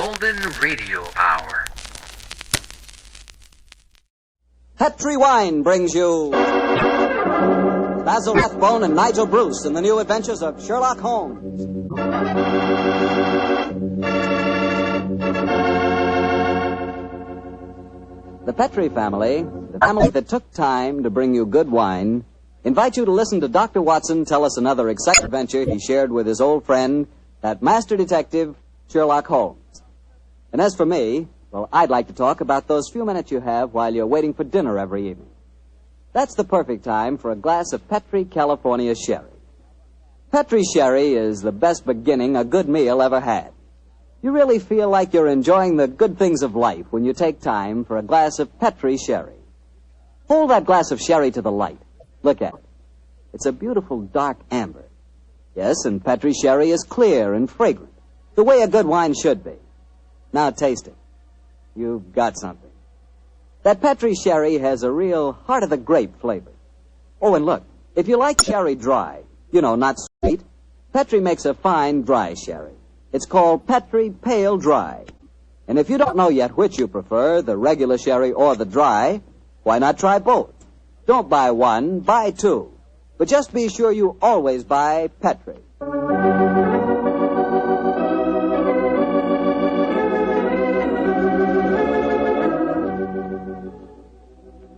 Golden Radio Hour. Petri Wine brings you Basil Rathbone and Nigel Bruce in the new adventures of Sherlock Holmes. The Petri family, the family that took time to bring you good wine, invite you to listen to Dr. Watson tell us another exciting adventure he shared with his old friend, that master detective, Sherlock Holmes. And as for me, well, I'd like to talk about those few minutes you have while you're waiting for dinner every evening. That's the perfect time for a glass of Petri California Sherry. Petri Sherry is the best beginning a good meal ever had. You really feel like you're enjoying the good things of life when you take time for a glass of Petri Sherry. Hold that glass of sherry to the light. Look at it. It's a beautiful dark amber. Yes, and Petri Sherry is clear and fragrant, the way a good wine should be. Now taste it. You've got something. That Petri Sherry has a real heart-of-the-grape flavor. Oh, and look, if you like sherry dry, not sweet, Petri makes a fine dry sherry. It's called Petri Pale Dry. And if you don't know yet which you prefer, the regular sherry or the dry, why not try both? Don't buy one, buy two. But just be sure you always buy Petri.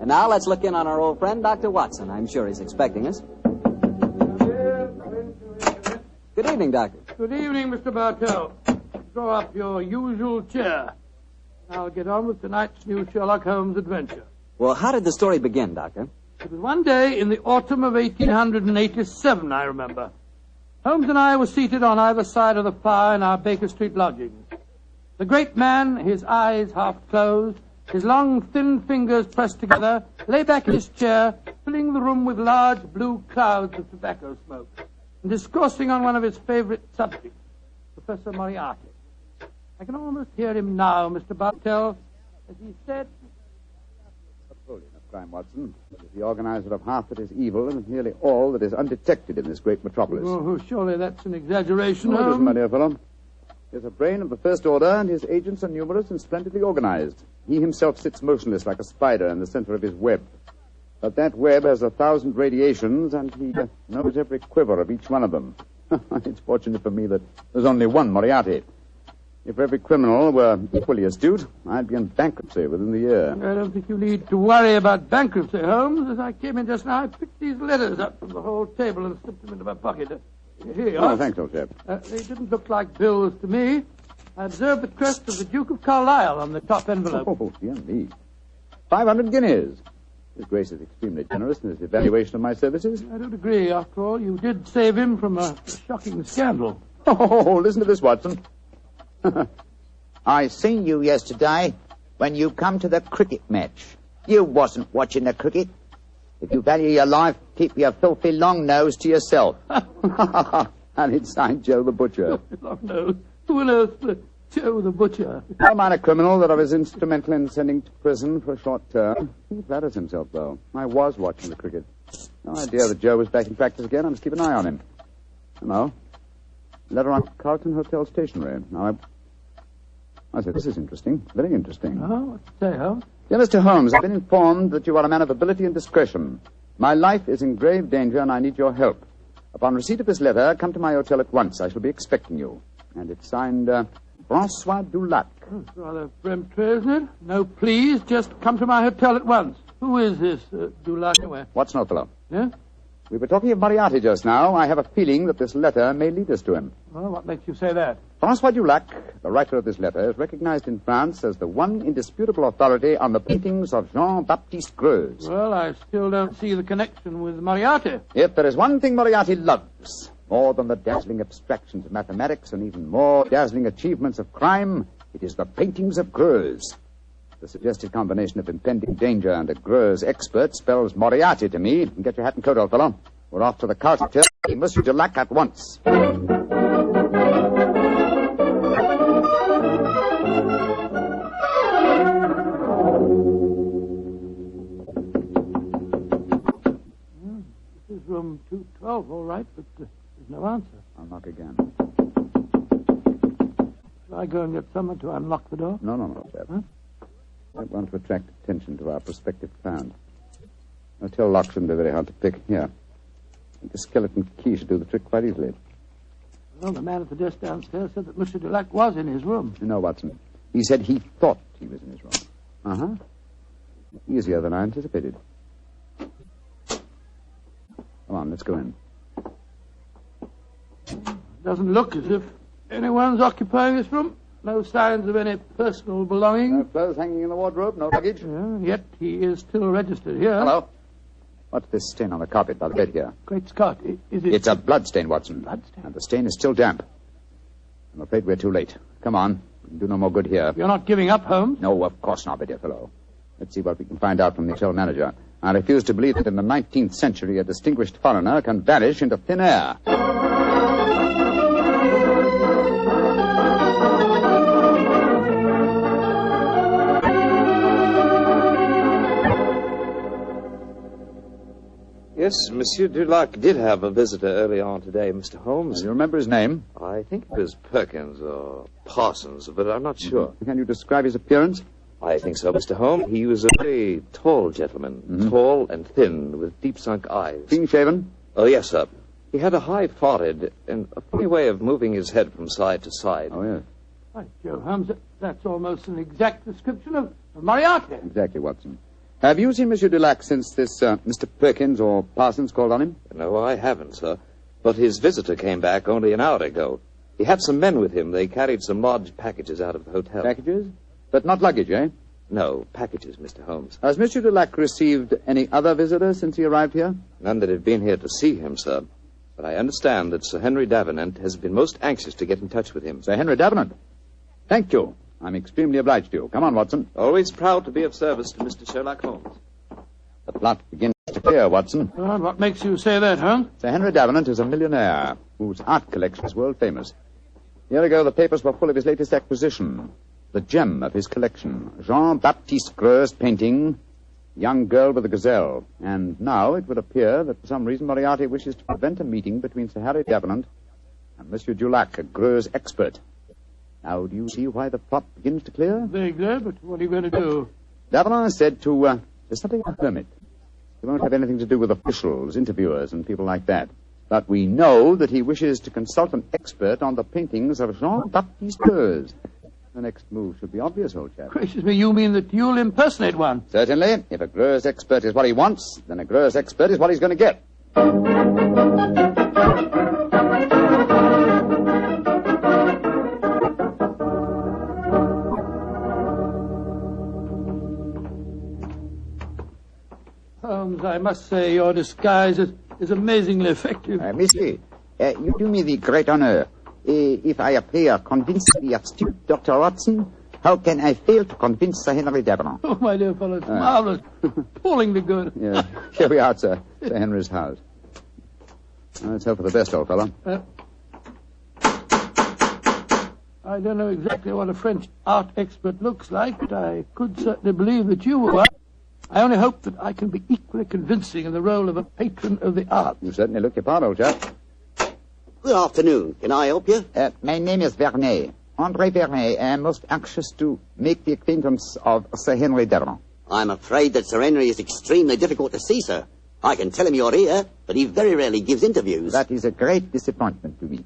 And now let's look in on our old friend, Dr. Watson. I'm sure he's expecting us. Good evening, Doctor. Good evening, Mr. Bartell. Draw up your usual chair. I'll get on with tonight's new Sherlock Holmes adventure. Well, how did the story begin, Doctor? It was one day in the autumn of 1887, I remember. Holmes and I were seated on either side of the fire in our Baker Street lodgings. The great man, his eyes half closed, his long, thin fingers pressed together, lay back in his chair, filling the room with large blue clouds of tobacco smoke, and discoursing on one of his favorite subjects, Professor Moriarty. I can almost hear him now, Mr. Bartell, as he said... Napoleon of crime, Watson. He is the organizer of half that is evil and nearly all that is undetected in this great metropolis. Oh, surely that's an exaggeration, It isn't, my dear fellow. He has a brain of the first order, and his agents are numerous and splendidly organized. He himself sits motionless like a spider in the center of his web. But that web has 1,000 radiations, and he knows every quiver of each one of them. It's fortunate for me that there's only one Moriarty. If every criminal were equally astute, I'd be in bankruptcy within the year. I don't think you need to worry about bankruptcy, Holmes. As I came in just now, I picked these letters up from the whole table and slipped them into my pocket. Here you are. Oh, thanks, old chap. They didn't look like bills to me. I observed the crest of the Duke of Carlisle on the top envelope. Oh, dear me. 500 guineas. His Grace is extremely generous in his evaluation of my services. I don't agree. After all, you did save him from a shocking scandal. Oh, listen to this, Watson. I seen you yesterday when you come to the cricket match. You wasn't watching the cricket. If you value your life, keep your filthy long nose to yourself. And it's signed Joe the Butcher. Long nose. Who on earth? Joe the Butcher. A minor criminal that I was instrumental in sending to prison for a short term. He flatters himself, though. I was watching the cricket. No idea that Joe was back in practice again. I must keep an eye on him. Hello. Letter on Carlton Hotel stationery. Now, I said, this is interesting. Very interesting. Oh, what's it say, Holmes? Dear Mr. Holmes, I've been informed that you are a man of ability and discretion. My life is in grave danger, and I need your help. Upon receipt of this letter, come to my hotel at once. I shall be expecting you. And it's signed, Francois Dulac. Oh, it's rather peremptory, isn't it? No, please, just come to my hotel at once. Who is this Dulac anyway? Watson, old fellow. Yeah? We were talking of Moriarty just now. I have a feeling that this letter may lead us to him. Well, what makes you say that? Francois Dulac, the writer of this letter, is recognized in France as the one indisputable authority on the paintings of Jean-Baptiste Greuze. Well, I still don't see the connection with Moriarty. If there is one thing Moriarty loves, more than the dazzling abstractions of mathematics and even more dazzling achievements of crime, it is the paintings of Greuze. The suggested combination of impending danger and a Greuze expert spells Moriarty to me. Get your hat and coat, old fellow. We're off to the Carlton Hotel. Monsieur Dulac at once. This is room 212, all right, but there's no answer. I'll knock again. Shall I go and get someone to unlock the door? No, sir. Huh? I don't want to attract attention to our prospective client. A tail lock shouldn't be very hard to pick. Here. The skeleton key should do the trick quite easily. Well, the man at the desk downstairs said that Monsieur Dulac was in his room. No, Watson. He said he thought he was in his room. Uh-huh. Easier than I anticipated. Come on, let's go in. Doesn't look as if anyone's occupying this room. No signs of any personal belongings. No clothes hanging in the wardrobe, no luggage. Yet he is still registered here. Hello. What's this stain on the carpet by the bed here? Great Scott, is it... It's a blood stain, Watson. Blood stain? And the stain is still damp. I'm afraid we're too late. Come on. We can do no more good here. You're not giving up, Holmes? No, of course not, my dear fellow. Let's see what we can find out from the hotel manager. I refuse to believe that in the 19th century a distinguished foreigner can vanish into thin air. Yes, Monsieur Dulac did have a visitor early on today, Mr. Holmes. You remember his name? I think it was Perkins or Parsons, but I'm not sure. Can you describe his appearance? I think so, Mr. Holmes. He was a very tall gentleman, tall and thin, with deep-sunk eyes. Clean-shaven? Oh, yes, sir. He had a high forehead and a funny way of moving his head from side to side. Oh, yes. By Joe, Holmes, that's almost an exact description of Moriarty. Exactly, Watson. Have you seen Monsieur Dulac since this Mr. Perkins or Parsons called on him? No, I haven't, sir. But his visitor came back only an hour ago. He had some men with him. They carried some large packages out of the hotel. Packages? But not luggage, eh? No, packages, Mr. Holmes. Has Monsieur Dulac received any other visitors since he arrived here? None that have been here to see him, sir. But I understand that Sir Henry Davenant has been most anxious to get in touch with him. Sir Henry Davenant? Thank you. I'm extremely obliged to you. Come on, Watson. Always proud to be of service to Mr. Sherlock Holmes. The plot begins to clear, Watson. Well, what makes you say that, Holmes? Sir Henry Davenant is a millionaire whose art collection is world famous. A year ago, the papers were full of his latest acquisition, the gem of his collection, Jean-Baptiste Greux's painting, Young Girl with a Gazelle. And now it would appear that for some reason Moriarty wishes to prevent a meeting between Sir Harry Davenant and Monsieur Dulac, a Greux's expert. Now, do you see why the plot begins to clear? Vaguely, but what are you going to do? Davenant said to there's something a hermit. He won't have anything to do with officials, interviewers, and people like that. But we know that he wishes to consult an expert on the paintings of Jean-Baptiste Greux. The next move should be obvious, old chap. Gracious me, you mean that you'll impersonate one? Certainly. If a Greux expert is what he wants, then a Greux expert is what he's going to get. Holmes, I must say your disguise is amazingly effective. Monsieur, you do me the great honor. If I appear convincingly astute, Dr. Watson, how can I fail to convince Sir Henry Davenant? Oh, my dear fellow, it's marvelous. Appallingly good. Yeah. Here we are, sir. Sir Henry's house. Let's hope for the best, old fellow. I don't know exactly what a French art expert looks like, but I could certainly believe that you were one. I only hope that I can be equally convincing in the role of a patron of the arts. You certainly look your part, old chap. Good afternoon. Can I help you? My name is Vernet. André Vernet. I am most anxious to make the acquaintance of Sir Henry Davenant. I'm afraid that Sir Henry is extremely difficult to see, sir. I can tell him you're here, but he very rarely gives interviews. That is a great disappointment to me.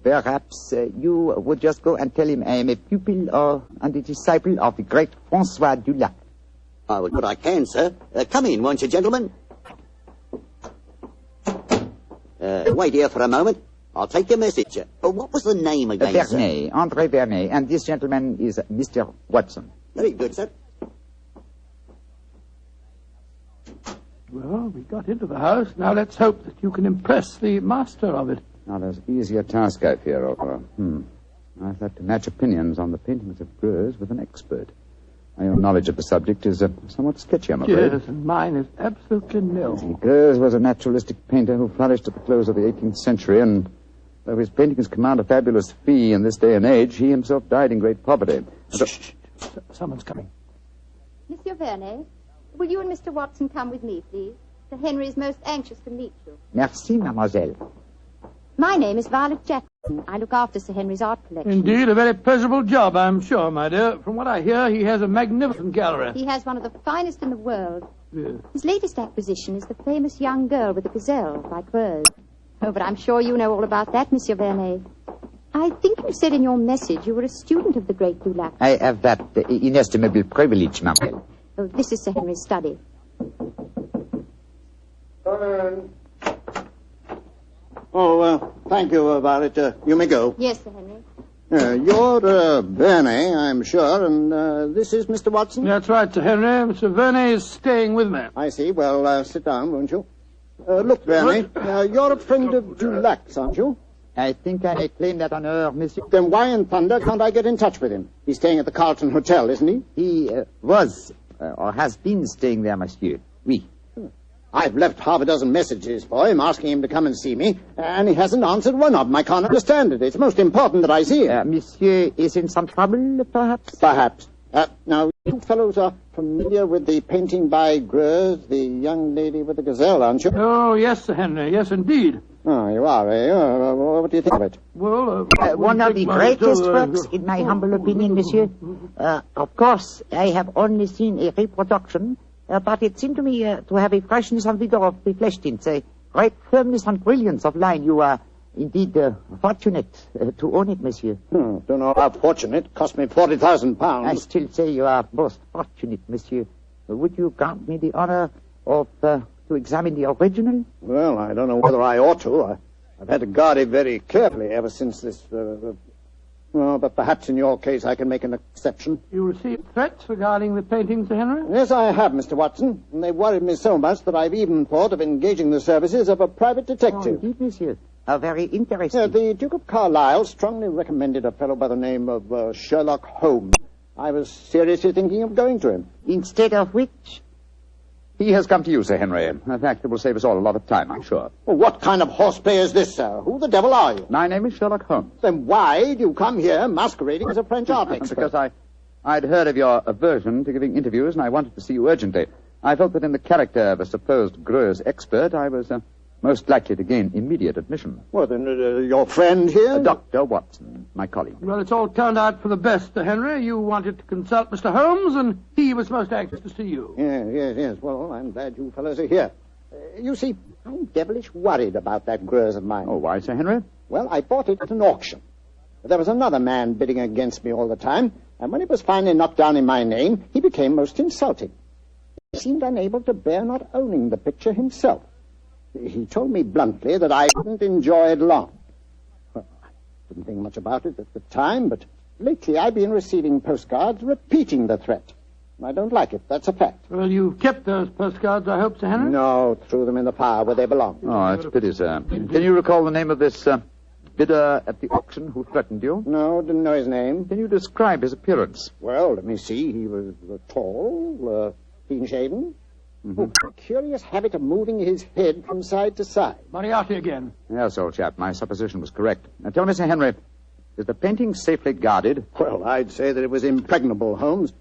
Perhaps you would just go and tell him I am a pupil and a disciple of the great Francois Dulac. I will do what I can, sir. Come in, won't you, gentlemen? Wait here for a moment. I'll take your message. What was the name again, Vernet, sir? André Vernet, and this gentleman is Mr. Watson. Very good, sir. Well, we got into the house. Now let's hope that you can impress the master of it. Now, there's easier task, I fear, old fellow. I've had to match opinions on the paintings of Greux with an expert. My own knowledge of the subject is somewhat sketchy, I'm afraid. Yes, and mine is absolutely nil. Greux was a naturalistic painter who flourished at the close of the 18th century, and though his paintings command a fabulous fee in this day and age, he himself died in great poverty. Shh. Someone's coming. Monsieur Vernet, will you and Mr. Watson come with me, please? Sir Henry is most anxious to meet you. Merci, mademoiselle. My name is Violet Jackson. I look after Sir Henry's art collection. Indeed, a very pleasurable job, I'm sure, my dear. From what I hear, he has a magnificent gallery. He has one of the finest in the world. Yes. His latest acquisition is the famous young girl with the gazelle, by Greuze. Oh, but I'm sure you know all about that, Monsieur Vernet. I think you said in your message you were a student of the great Dulac. I have that inestimable privilege, mademoiselle. Oh, this is Sir Henry's study. Thank you, Violet. You may go. Yes, Sir Henry. You're Vernet, I'm sure, and this is Mr. Watson? That's right, Sir Henry. Mr. Vernet is staying with me. I see. Well, sit down, won't you? Look, Vernet, you're a friend of Dulac's, aren't you? I think I may claim that honor, monsieur. Then why in thunder can't I get in touch with him? He's staying at the Carlton Hotel, isn't he? He was, or has been staying there, monsieur. Oui. I've left half a dozen messages for him, asking him to come and see me, and he hasn't answered one of them. I can't understand it. It's most important that I see him. Monsieur is in some trouble, perhaps? Perhaps. Now, you fellows are familiar with the painting by Greuze, the young lady with the gazelle, aren't you? Oh, yes, Sir Henry. Yes, indeed. Oh, you are, eh? What do you think of it? Well, One of the greatest works, in my humble opinion, monsieur. Of course, I have only seen a reproduction, but it seemed to me to have a freshness and vigor of the flesh tints, a great firmness and brilliance of line. You are indeed fortunate to own it, monsieur. Don't know how fortunate. It cost me £40,000. I still say you are most fortunate, monsieur. Would you grant me the honor of to examine the original? Well, I don't know whether I ought to. I've had to guard it very carefully ever since this... Well, but perhaps in your case I can make an exception. You received threats regarding the painting, Sir Henry? Yes, I have, Mr. Watson. And they've worried me so much that I've even thought of engaging the services of a private detective. Oh, indeed, monsieur. Very interesting. The Duke of Carlisle strongly recommended a fellow by the name of Sherlock Holmes. I was seriously thinking of going to him. Instead of which? He has come to you, Sir Henry. In fact, it will save us all a lot of time, I'm sure. Well, what kind of horseplay is this, sir? Who the devil are you? My name is Sherlock Holmes. Then why do you come here masquerading as a French art expert? Because I'd heard of your aversion to giving interviews, and I wanted to see you urgently. I felt that in the character of a supposed Greuze expert, I was most likely to gain immediate admission. Well, then, your friend here? Dr. Watson, my colleague. Well, it's all turned out for the best, Sir Henry. You wanted to consult Mr. Holmes, and he was most anxious to see you. Yes. Well, I'm glad you fellows are here. You see, I'm devilish worried about that Greuze of mine. Oh, why, Sir Henry? Well, I bought it at an auction. There was another man bidding against me all the time, and when it was finally knocked down in my name, he became most insulting. He seemed unable to bear not owning the picture himself. He told me bluntly that I wouldn't enjoy it long. Well, I didn't think much about it at the time, but lately I've been receiving postcards repeating the threat. I don't like it, that's a fact. Well, you've kept those postcards, I hope, Sir Henry? No, threw them in the fire where they belong. Oh, that's a pity, sir. Can you recall the name of this bidder at the auction who threatened you? No, didn't know his name. Can you describe his appearance? Well, let me see. He was tall, clean-shaven. Mm-hmm. A curious habit of moving his head from side to side. Moriarty again. Yes, old chap, my supposition was correct. Now tell me, Sir Henry, is the painting safely guarded? Well, I'd say that it was impregnable, Holmes.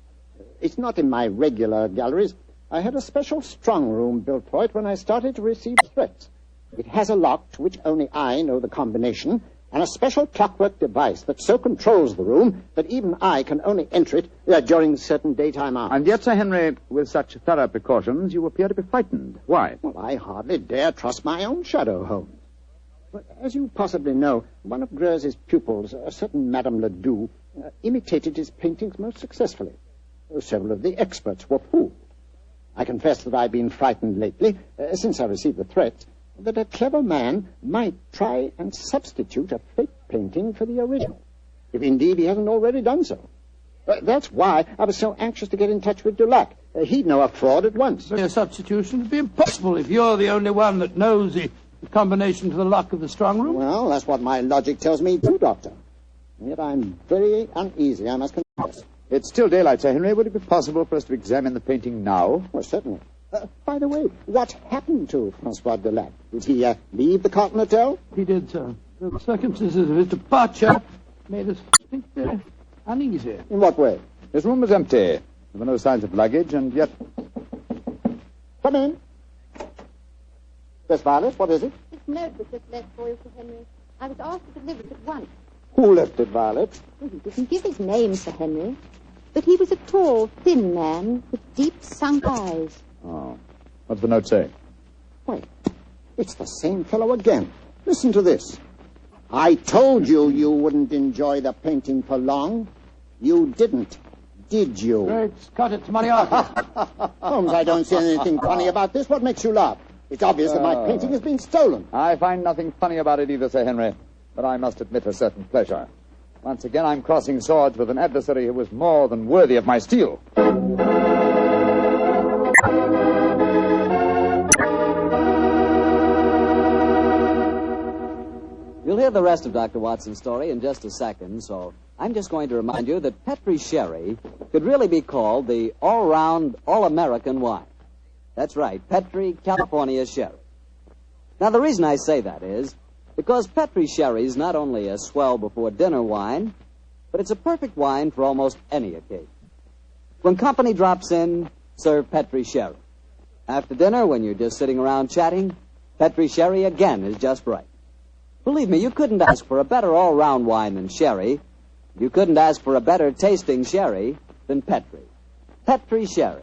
It's not in my regular galleries. I had a special strong room built for it when I started to receive threats. It has a lock to which only I know the combination, and a special clockwork device that so controls the room that even I can only enter it during certain daytime hours. And yet, Sir Henry, with such thorough precautions, you appear to be frightened. Why? Well, I hardly dare trust my own shadow, Holmes. But as you possibly know, one of Greuze's pupils, a certain Madame Ledoux, imitated his paintings most successfully. Several of the experts were fooled. I confess that I've been frightened lately, since I received the threat, that a clever man might try and substitute a fake painting for the original, if indeed he hasn't already done so. That's why I was so anxious to get in touch with Dulac. He'd know a fraud at once. A substitution would be impossible if you're the only one that knows the combination to the lock of the strong room. Well, that's what my logic tells me too, Doctor. And yet I'm very uneasy, I must confess. It's still daylight, Sir Henry. Would it be possible for us to examine the painting now? Well, certainly. By the way, what happened to Francois Dulac? Did he leave the Carlton Hotel? He did, sir. The circumstances of his departure made us think uneasy. In what way? His room was empty. There were no signs of luggage, and yet... Come in. Yes, Violet, what is it? This note was just left for you, Sir Henry. I was asked to deliver it at once. Who left it, Violet? Well, he didn't give his name, Sir Henry. But he was a tall, thin man with deep, sunk eyes. Oh. What's the note say? Why, it's the same fellow again. Listen to this. I told you you wouldn't enjoy the painting for long. You didn't, did you? Great Scott, it's Moriarty. Holmes, I don't see anything funny about this. What makes you laugh? It's obvious that my painting has been stolen. I find nothing funny about it either, Sir Henry. But I must admit a certain pleasure. Once again, I'm crossing swords with an adversary who was more than worthy of my steel. You'll hear the rest of Dr. Watson's story in just a second, so I'm just going to remind you that Petri Sherry could really be called the all-round, all-American wine. That's right, Petri California Sherry. Now, the reason I say that is because Petri Sherry is not only a swell before dinner wine, but it's a perfect wine for almost any occasion. When company drops in, serve Petri Sherry. After dinner, when you're just sitting around chatting, Petri Sherry again is just right. Believe me, you couldn't ask for a better all-round wine than Sherry. You couldn't ask for a better tasting Sherry than Petri. Petri Sherry.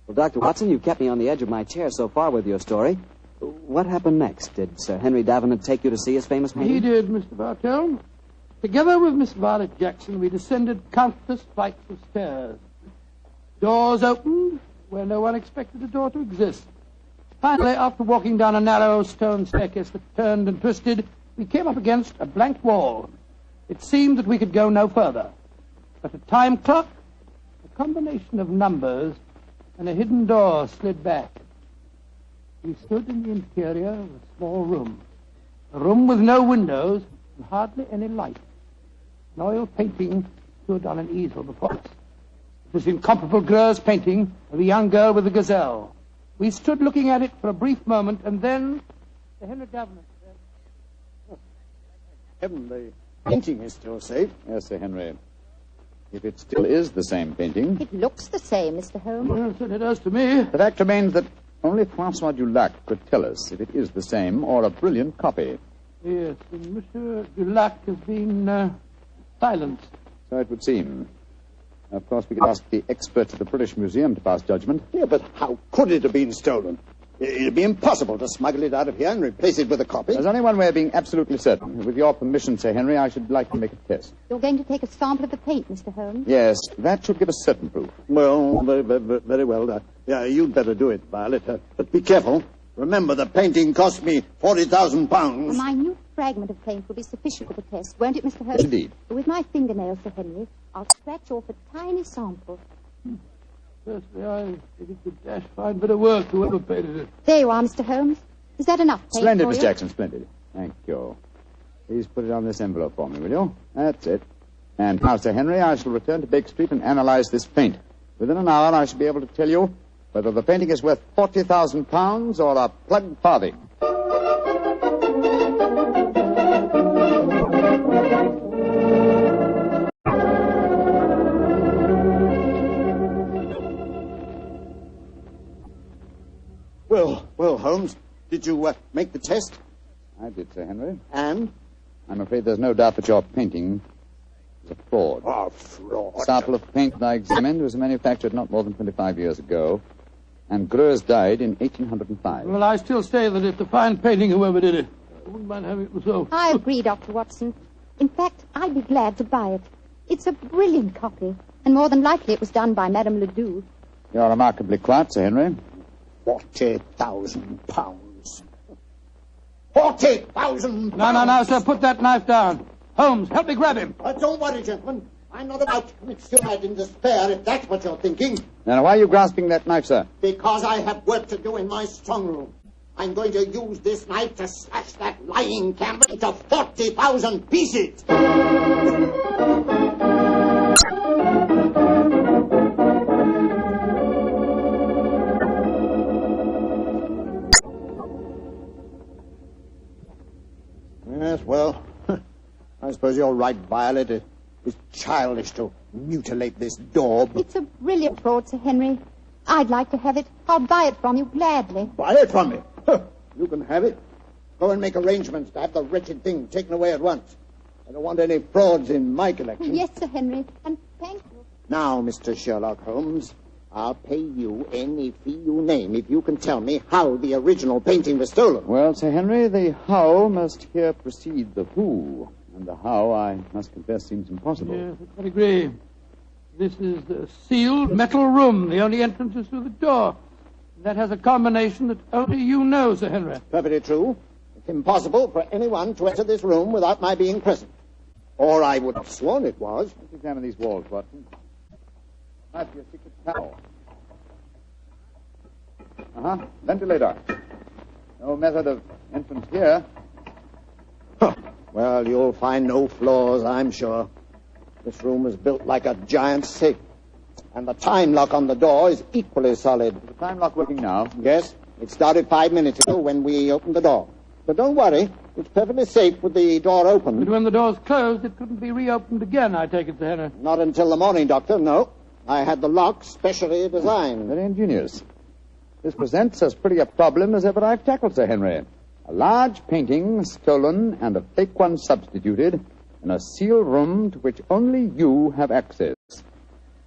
Well, Dr. Watson, you've kept me on the edge of my chair so far with your story. What happened next? Did Sir Henry Davenant take you to see his famous painting? He did, Mr. Bartell. Together with Miss Violet Jackson, we descended countless flights of stairs. Doors opened where no one expected a door to exist. Finally, after walking down a narrow stone staircase that turned and twisted, we came up against a blank wall. It seemed that we could go no further. But a time clock, a combination of numbers, and a hidden door slid back. We stood in the interior of a small room. A room with no windows and hardly any light. An oil painting stood on an easel before us. It was the incomparable Greuze painting of a young girl with a gazelle. We stood looking at it for a brief moment, and then Sir Henry Davenant said, Heaven, the painting is still safe. Yes, Sir Henry. If it still is the same painting, It looks the same, Mr. Holmes. yes, it does to me. the fact remains that only Francois Dulac could tell us if it is the same or a brilliant copy. Yes, and Monsieur Dulac has been silenced. So it would seem. Of course, we could ask the experts at the British Museum to pass judgment. Yeah, but how could it have been stolen? It'd be impossible to smuggle it out of here and replace it with a copy. There's only one way of being absolutely certain. With your permission, Sir Henry, I should like to make a test. You're going to take a sample of the paint, Mr. Holmes? Yes, that should give us certain proof. Well, very well. Yeah, you'd better do it, Violet. But be careful. Remember, the painting cost me £40,000. A minute fragment of paint will be sufficient for the test, won't it, Mr. Holmes? Indeed. With my fingernails, Sir Henry, I'll scratch off a tiny sample. Firstly, I think it's a dash fine bit of work, whoever painted it. There you are, Mr. Holmes. Is that enough paint Splendid, for Miss you? Jackson, splendid. Thank you. Please put it on this envelope for me, will you? That's it. And now, Sir Henry, I shall return to Baker Street and analyze this paint. Within an hour, I shall be able to tell you whether the painting is worth £40,000 or a plugged farthing. Well, Holmes, did you make the test? I did, Sir Henry. And? I'm afraid there's no doubt that your painting is a fraud. Oh, fraud. The sample of paint that I examined was manufactured not more than 25 years ago, and Greuze died in 1805. Well, I still say that it's a fine painting, whoever did it. I wouldn't mind having it myself. I agree, Dr. Watson. In fact, I'd be glad to buy it. It's a brilliant copy, and more than likely it was done by Madame Ledoux. You're remarkably quiet, Sir Henry. £40,000. £40,000! No, sir, put that knife down. Holmes, help me grab him. Don't worry, gentlemen. I'm not about to commit suicide in despair, if that's what you're thinking. Now, why are you grasping that knife, sir? Because I have work to do in my strong room. I'm going to use this knife to slash that lying Campbell into 40,000 pieces. Yes, well, I suppose you're right, Violet. It's childish to mutilate this daub. It's a brilliant fraud, Sir Henry. I'd like to have it. I'll buy it from you gladly. Buy it from me? You can have it. Go and make arrangements to have the wretched thing taken away at once. I don't want any frauds in my collection. Yes, Sir Henry, and thank you. Now, Mr. Sherlock Holmes, I'll pay you any fee you name if you can tell me how the original painting was stolen. Well, Sir Henry, the how must here precede the who. And the how, I must confess, seems impossible. Yes, I agree. This is the sealed metal room. The only entrance is through the door. That has a combination that only you know, Sir Henry. Perfectly true. It's impossible for anyone to enter this room without my being present. Or I would have sworn it was. Let's examine these walls, Watson. Might be a secret tower. Ventilator. No method of entrance here. Huh. Well, you'll find no flaws, I'm sure. This room is built like a giant safe. And the time lock on the door is equally solid. Is the time lock working now? Yes. It started 5 minutes ago when we opened the door. But don't worry. It's perfectly safe with the door open. But when the door's closed, it couldn't be reopened again, I take it, Sir Henry. Not until the morning, Doctor, no. I had the lock specially designed. Very ingenious. This presents as pretty a problem as ever I've tackled, Sir Henry. A large painting stolen and a fake one substituted in a sealed room to which only you have access. I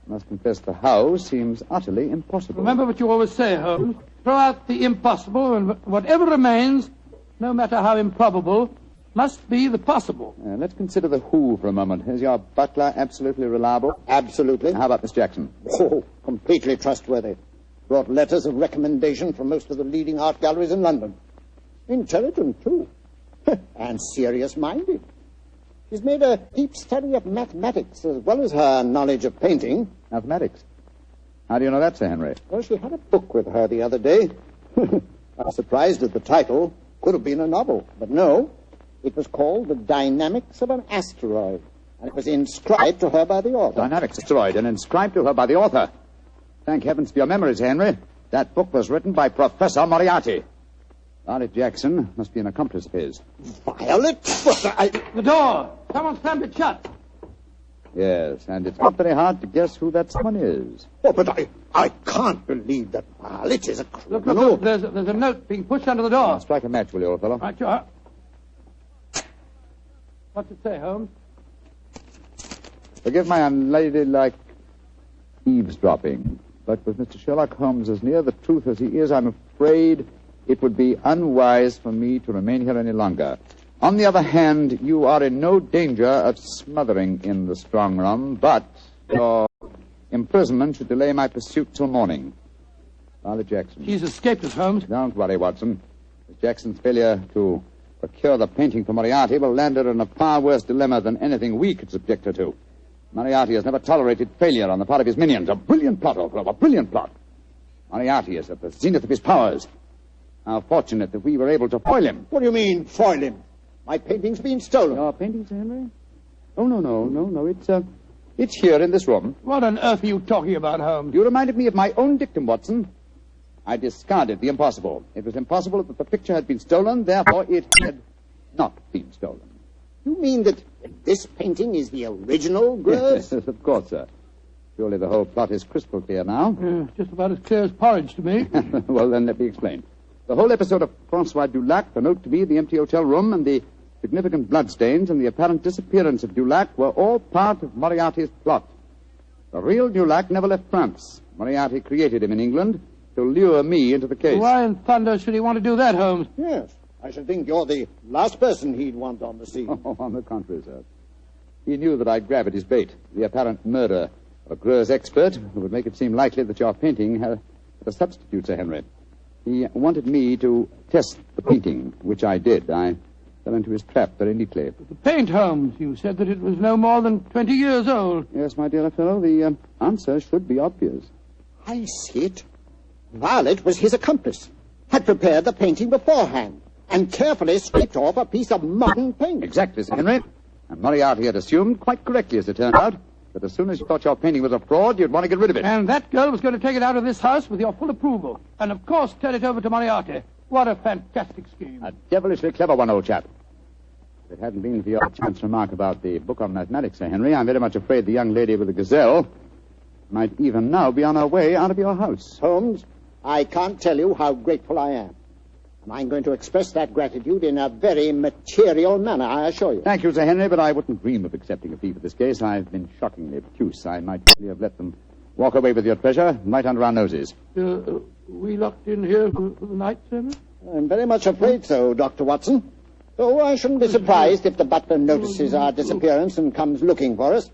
must confess the how seems utterly impossible. Remember what you always say, Holmes. Throw out the impossible, and whatever remains, no matter how improbable, must be the possible. Let's consider the who for a moment. Is your butler absolutely reliable? Absolutely. How about Miss Jackson? Oh, completely trustworthy. Brought letters of recommendation from most of the leading art galleries in London. Intelligent, too. And serious-minded. She's made a deep study of mathematics as well as her knowledge of painting. Mathematics? How do you know that, Sir Henry? Well, she had a book with her the other day. I was surprised at the title. Could have been a novel, but no. It was called The Dynamics of an Asteroid, and it was inscribed to her by the author. Dynamics asteroid, and inscribed to her by the author. Thank heavens for your memories, Henry. That book was written by Professor Moriarty. Violet Jackson must be an accomplice of his. Violet? The door! Someone slammed it shut. Yes, and it's not very hard to guess who that someone is. Oh, but I can't believe that Violet is a Look, criminal. there's a note being pushed under the door. Strike a match, will you, old fellow? Right, you are. What's it say, Holmes? Forgive my unladylike eavesdropping, but with Mr. Sherlock Holmes as near the truth as he is, I'm afraid it would be unwise for me to remain here any longer. On the other hand, you are in no danger of smothering in the strong room, but your imprisonment should delay my pursuit till morning. Violet Jackson. He's escaped us, Holmes. Don't worry, Watson. Miss Jackson's failure to procure the painting for Moriarty will land her in a far worse dilemma than anything we could subject her to. Moriarty has never tolerated failure on the part of his minions. A brilliant plot, old fellow, a brilliant plot. Moriarty is at the zenith of his powers. How fortunate that we were able to foil him. What do you mean, foil him? My painting's been stolen. Your painting, Sir Henry? Oh, no. It's here in this room. What on earth are you talking about, Holmes? You reminded me of my own dictum, Watson. I discarded the impossible. It was impossible that the picture had been stolen, therefore it had not been stolen. You mean that this painting is the original, Grves? Yes, of course, sir. Surely the whole plot is crystal clear now. Just about as clear as porridge to me. Well, then, let me explain. The whole episode of Francois Dulac, the note to me, the empty hotel room, and the significant bloodstains and the apparent disappearance of Dulac were all part of Moriarty's plot. The real Dulac never left France. Moriarty created him in England to lure me into the case. Why in thunder should he want to do that, Holmes? Yes. I should think you're the last person he'd want on the scene. Oh, on the contrary, sir. He knew that I'd grab at his bait, the apparent murder of a Greuze expert who would make it seem likely that your painting had a substitute, Sir Henry. He wanted me to test the painting, which I did. I fell into his trap very neatly. The paint, Holmes. You said that it was no more than 20 years old. Yes, my dear fellow, the answer should be obvious. I see it. Violet was his accomplice, had prepared the painting beforehand, and carefully scraped off a piece of modern paint. Exactly, Sir Henry. And Moriarty had assumed, quite correctly as it turned out, that as soon as you thought your painting was a fraud, you'd want to get rid of it. And that girl was going to take it out of this house with your full approval. And, of course, turn it over to Moriarty. What a fantastic scheme. A devilishly clever one, old chap. If it hadn't been for your chance remark about the book on mathematics, Sir Henry, I'm very much afraid the young lady with the gazelle might even now be on her way out of your house. Holmes, I can't tell you how grateful I am. And I'm going to express that gratitude in a very material manner, I assure you. Thank you, Sir Henry, but I wouldn't dream of accepting a fee for this case. I've been shockingly obtuse. I might really have let them walk away with your treasure right under our noses. We locked in here for the night, sir? I'm very much afraid so, Dr. Watson. Though I shouldn't be surprised if the butler notices our disappearance and comes looking for us.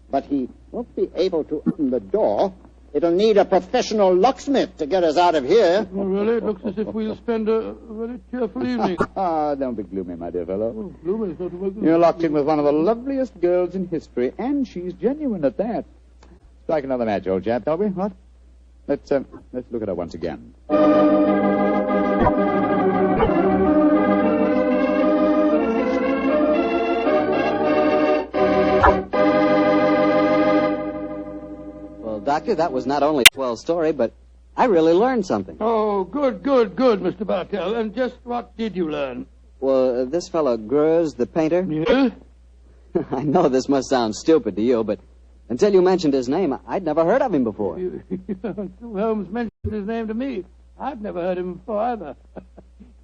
But he won't be able to open the door. It'll need a professional locksmith to get us out of here. Well, really, it looks as if we'll spend a very cheerful evening. Don't be gloomy, my dear fellow. Oh, gloomy is not a word. You're locked in with one of the loveliest girls in history, and she's genuine at that. Strike another match, old chap, shall we? What? Let's look at her once again. Doctor, that was not only a swell story, but I really learned something. Oh, good, Mr. Bartell. And just what did you learn? Well, this fellow Greuze, the painter... Yeah? I know this must sound stupid to you, but until you mentioned his name, I'd never heard of him before. Holmes mentioned his name to me. I've never heard him before either.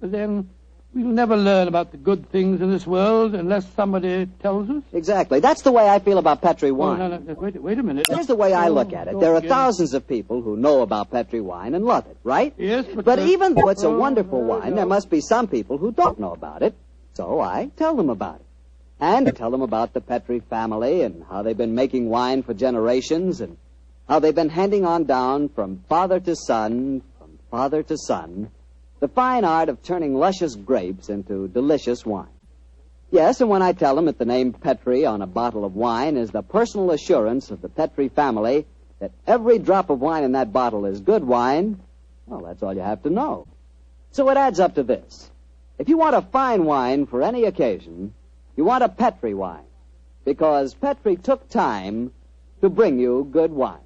But then we'll never learn about the good things in this world unless somebody tells us. Exactly. That's the way I feel about Petri wine. Oh, no, wait a minute. Here's the way I look at it. There are thousands of people who know about Petri wine and love it, right? Yes, but even though it's a wonderful wine, there must be some people who don't know about it. So I tell them about it. And I tell them about the Petri family and how they've been making wine for generations and how they've been handing on down from father to son, the fine art of turning luscious grapes into delicious wine. Yes, and when I tell them that the name Petri on a bottle of wine is the personal assurance of the Petri family that every drop of wine in that bottle is good wine, well, that's all you have to know. So it adds up to this. If you want a fine wine for any occasion, you want a Petri wine, because Petri took time to bring you good wine.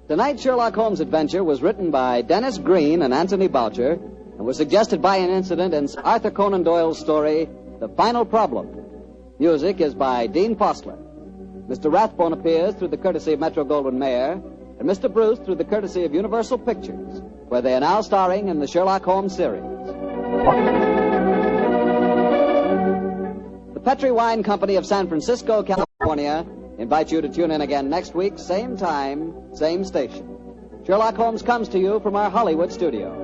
Tonight's Sherlock Holmes adventure was written by Dennis Green and Anthony Boucher and was suggested by an incident in Arthur Conan Doyle's story, The Final Problem. Music is by Dean Fossler. Mr. Rathbone appears through the courtesy of Metro-Goldwyn-Mayer and Mr. Bruce through the courtesy of Universal Pictures, where they are now starring in the Sherlock Holmes series. The Petri Wine Company of San Francisco, California, invite you to tune in again next week, same time, same station. Sherlock Holmes comes to you from our Hollywood studios.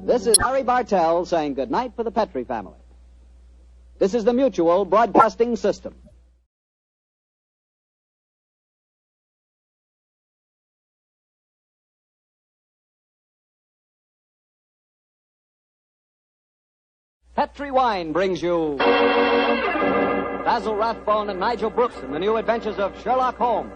This is Harry Bartell saying goodnight for the Petri family. This is the Mutual Broadcasting System. Petri Wine brings you Basil Rathbone and Nigel Brooks in the new adventures of Sherlock Holmes.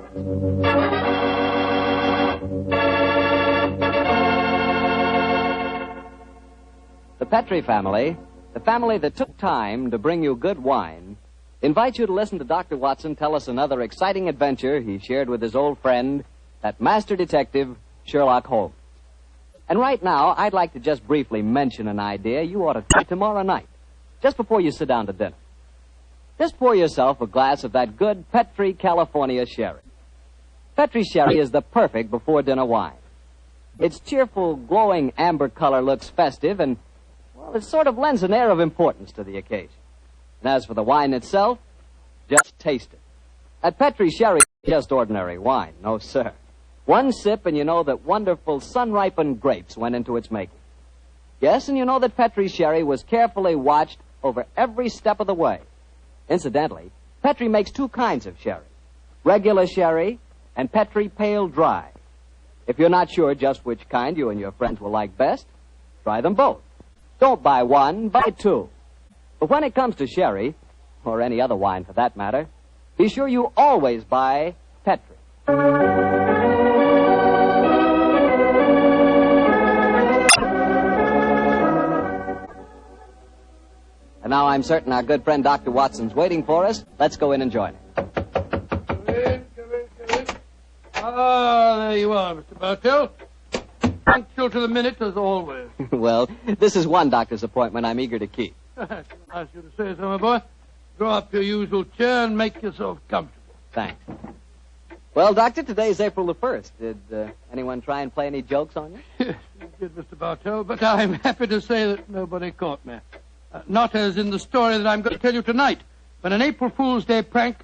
The Petri family, the family that took time to bring you good wine, invites you to listen to Dr. Watson tell us another exciting adventure he shared with his old friend, that master detective, Sherlock Holmes. And right now, I'd like to just briefly mention an idea you ought to try tomorrow night, just before you sit down to dinner. Just pour yourself a glass of that good Petri California sherry. Petri sherry is the perfect before-dinner wine. Its cheerful, glowing amber color looks festive and, well, it sort of lends an air of importance to the occasion. And as for the wine itself, just taste it. That Petri sherry is just ordinary wine, no sir. One sip and you know that wonderful sun-ripened grapes went into its making. Yes, and you know that Petri sherry was carefully watched over every step of the way. Incidentally, Petri makes two kinds of sherry, regular sherry and Petri Pale Dry. If you're not sure just which kind you and your friends will like best, try them both. Don't buy one, buy two. But when it comes to sherry, or any other wine for that matter, be sure you always buy Petri. And now I'm certain our good friend Dr. Watson's waiting for us. Let's go in and join him. Come in. Ah, there you are, Mr. Bartell. Punctual to the minute, as always. Well, this is one doctor's appointment I'm eager to keep. Nice you to say so, my boy. Draw up your usual chair and make yourself comfortable. Thanks. Well, Doctor, today's April the 1st. Did anyone try and play any jokes on you? Yes, you did, Mr. Bartell, but I'm happy to say that nobody caught me. Not as in the story that I'm going to tell you tonight, but an April Fool's Day prank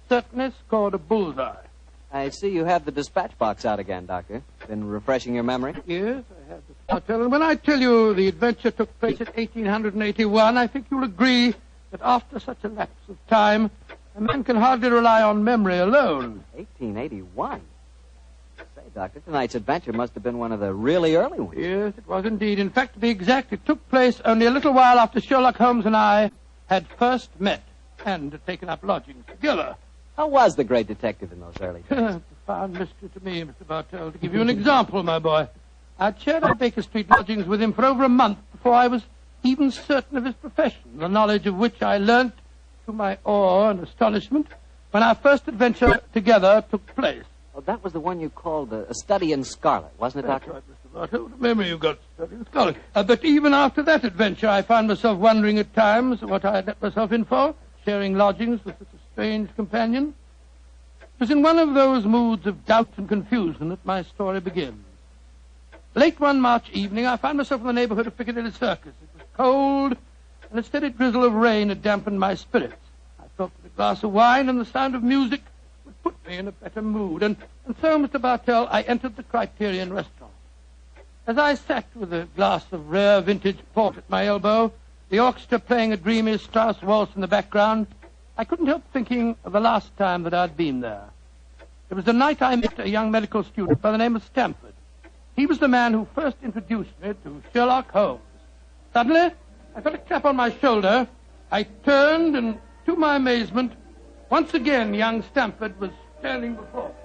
certainly scored a bullseye. I see you have the dispatch box out again, Doctor. Been refreshing your memory? Yes, I have, Mr. Bartell, and when I tell you the adventure took place in 1881, I think you'll agree that after such a lapse of time, a man can hardly rely on memory alone. 1881? Say, Doctor, tonight's adventure must have been one of the really early ones. Yes, it was indeed. In fact, to be exact, it took place only a little while after Sherlock Holmes and I had first met and had taken up lodgings together. How was the great detective in those early days? A profound mystery to me, Mr. Bartell. To give you an example, my boy, I'd shared our Baker Street lodgings with him for over a month before I was even certain of his profession, the knowledge of which I learnt to my awe and astonishment when our first adventure together took place. Oh, that was the one you called a study in scarlet, wasn't it, Doctor? That's right, Mr. Bartell. What a memory you've got, study in scarlet. But even after that adventure, I found myself wondering at times what I had let myself in for, sharing lodgings with such a strange companion. It was in one of those moods of doubt and confusion that my story begins. Late one March evening, I found myself in the neighborhood of Piccadilly Circus. It was cold, and a steady drizzle of rain had dampened my spirits. I thought that a glass of wine and the sound of music would put me in a better mood. And so, Mr. Bartell, I entered the Criterion restaurant. As I sat with a glass of rare vintage port at my elbow, the orchestra playing a dreamy Strauss waltz in the background, I couldn't help thinking of the last time that I'd been there. It was the night I met a young medical student by the name of Stamford. He was the man who first introduced me to Sherlock Holmes. Suddenly, I felt a clap on my shoulder. I turned, and to my amazement, once again young Stamford was standing before me.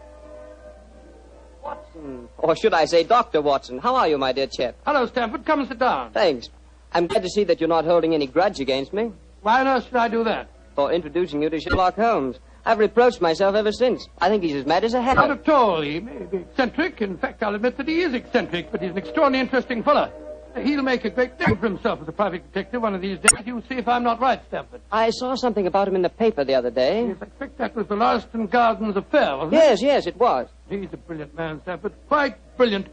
Watson, or should I say Dr. Watson, how are you, my dear chap? Hello, Stamford. Come and sit down. Thanks. I'm glad to see that you're not holding any grudge against me Why on earth should I do that? for introducing you to Sherlock Holmes. I've reproached myself ever since. I think he's as mad as a Not hatter. at all. He may be eccentric. In fact, I'll admit that he is eccentric, but he's an extraordinarily interesting fellow. He'll make a great name for himself as a private detective one of these days. You'll see if I'm not right, Stamford. I saw something about him in the paper the other day. Yes, I expect that was the Larston Gardens affair, wasn't Yes, it was. it? He's a brilliant man, Stamford. Quite brilliant.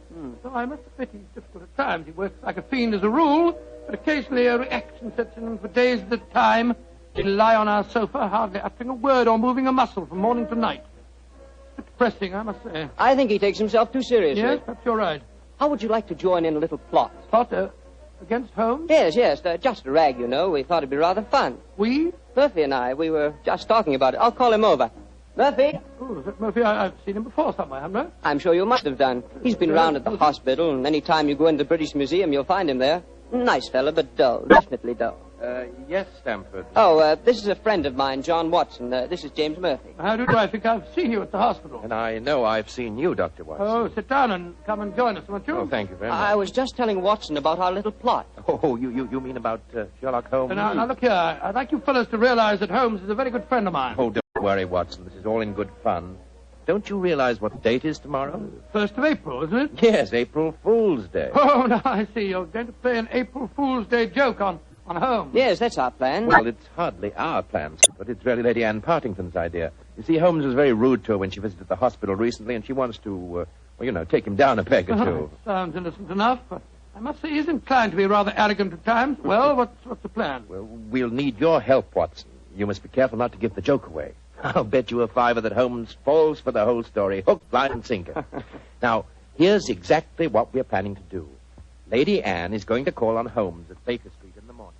Though I must admit he's difficult at times. He works like a fiend as a rule, but occasionally a reaction sets in, and for days at a time he'll lie on our sofa, hardly uttering a word or moving a muscle from morning to night. It's depressing, I must say. I think he takes himself too seriously. Yes, perhaps you're right. How would you like to join in a little plot? Potter, against Holmes? Yes, just a rag, you know. We thought it'd be rather fun. We? Murphy and I, we were just talking about it. I'll call him over. Murphy? Oh, is that Murphy? I've seen him before somewhere, haven't I? I'm sure you must have done. He's been round at the hospital, and any time you go into the British Museum, you'll find him there. Nice fella, but dull. Definitely dull. Yes, Stamford. Oh, this is a friend of mine, John Watson. This is James Murphy. How do I think I've seen you at the hospital? And I know I've seen you, Dr. Watson. Oh, sit down and come and join us, won't you? Oh, thank you very much. I was just telling Watson about our little plot. Oh, you mean about Sherlock Holmes? Now, look here. I'd like you fellows to realize that Holmes is a very good friend of mine. Oh, don't worry, Watson. This is all in good fun. Don't you realize what the date is tomorrow? 1st of April, isn't it? Yes, April Fool's Day. Oh, now I see. You're going to play an April Fool's Day joke on Holmes. Yes, that's our plan. Well, it's hardly our plan, sir, but it's really Lady Anne Partington's idea. You see, Holmes was very rude to her when she visited the hospital recently, and she wants to, take him down a peg or two. Sounds innocent enough, but I must say he's inclined to be rather arrogant at times. Well, what's the plan? Well, we'll need your help, Watson. You must be careful not to give the joke away. I'll bet you a $5 that Holmes falls for the whole story, hook, line, and sinker. Now, here's exactly what we're planning to do. Lady Anne is going to call on Holmes at Baker Street in the morning.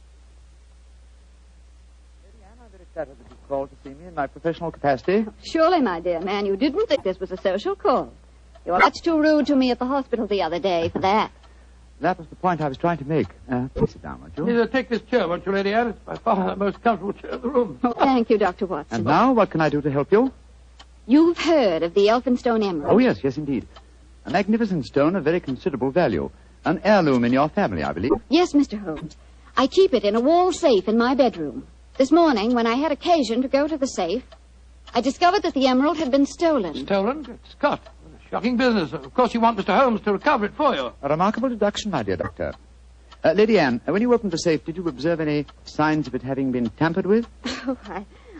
Lady Anne, I'm very flattered that you called to see me in my professional capacity. Surely, my dear man, you didn't think this was a social call. You were much too rude to me at the hospital the other day for that. That was the point I was trying to make. Please sit down, won't you? Please take this chair, won't you, Lady Anne? It's by far the most comfortable chair in the room. Oh, thank you, Dr. Watson. And now, what can I do to help you? You've heard of the Elphinstone Emerald. Oh, yes, indeed. A magnificent stone of very considerable value. An heirloom in your family, I believe. Yes, Mr. Holmes. I keep it in a wall safe in my bedroom. This morning, when I had occasion to go to the safe, I discovered that the emerald had been stolen. Stolen? Good Scott. What a shocking business. Of course, you want Mr. Holmes to recover it for you. A remarkable deduction, my dear doctor. Lady Anne, when you opened the safe, did you observe any signs of it having been tampered with? Oh,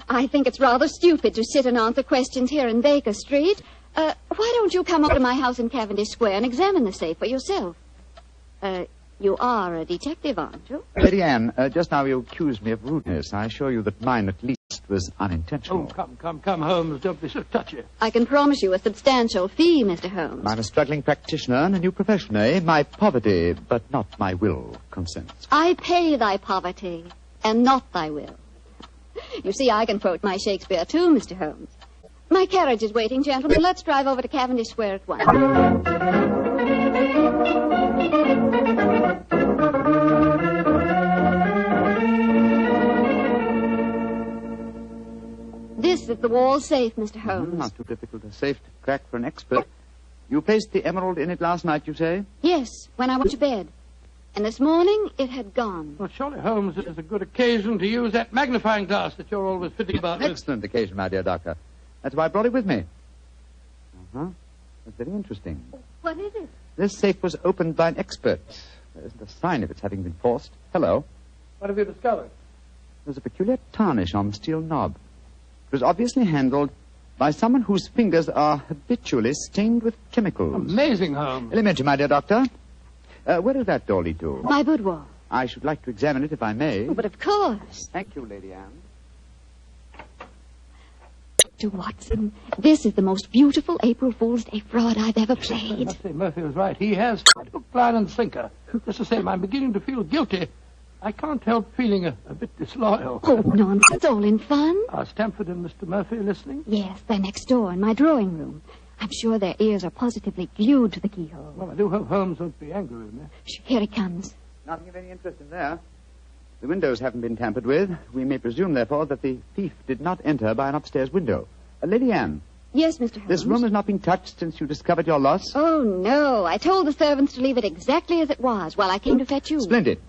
I think it's rather stupid to sit and answer questions here in Baker Street. Why don't you come over to my house in Cavendish Square and examine the safe for yourself? You are a detective, aren't you? Lady Anne, just now you accused me of rudeness. I assure you that mine, at least, was unintentional. Oh, come, Holmes. Don't be so touchy. I can promise you a substantial fee, Mr. Holmes. I'm a struggling practitioner in a new profession, eh? My poverty, but not my will, consents. I pay thy poverty, and not thy will. You see, I can quote my Shakespeare, too, Mr. Holmes. My carriage is waiting, gentlemen. Let's drive over to Cavendish Square at once. This is the wall safe, Mr. Holmes. Not too difficult a safe to crack for an expert. You placed the emerald in it last night, you say? Yes, when I went to bed. And this morning, it had gone. Well, surely, Holmes, it is a good occasion to use that magnifying glass that you're always fitting about with. Excellent occasion, my dear doctor. That's why I brought it with me. Uh-huh. That's very interesting. What is it? This safe was opened by an expert. There isn't a sign of its having been forced. Hello. What have you discovered? There's a peculiar tarnish on the steel knob. It was obviously handled by someone whose fingers are habitually stained with chemicals. Amazing, Holmes. Elementary, my dear doctor. Where does that door lead to? My boudoir. I should like to examine it if I may. Oh, but of course. Thank you, Lady Anne. Dr. Watson, this is the most beautiful April Fool's Day fraud I've ever I played. must say, Murphy was right. He has hook, line, and sinker. Just the same, I'm beginning to feel guilty. I can't help feeling a bit disloyal. Oh, nonsense. It's all in fun. Are Stamford and Mr. Murphy listening? Yes, they're next door in my drawing room. I'm sure their ears are positively glued to the keyhole. Well, I do hope Holmes won't be angry with me. Shh, here he comes. Nothing of any interest in there. The windows haven't been tampered with. We may presume, therefore, that the thief did not enter by an upstairs window. Lady Anne. Yes, Mr. Holmes. This room has not been touched since you discovered your loss? Oh, no. I told the servants to leave it exactly as it was while I came to fetch you. Splendid.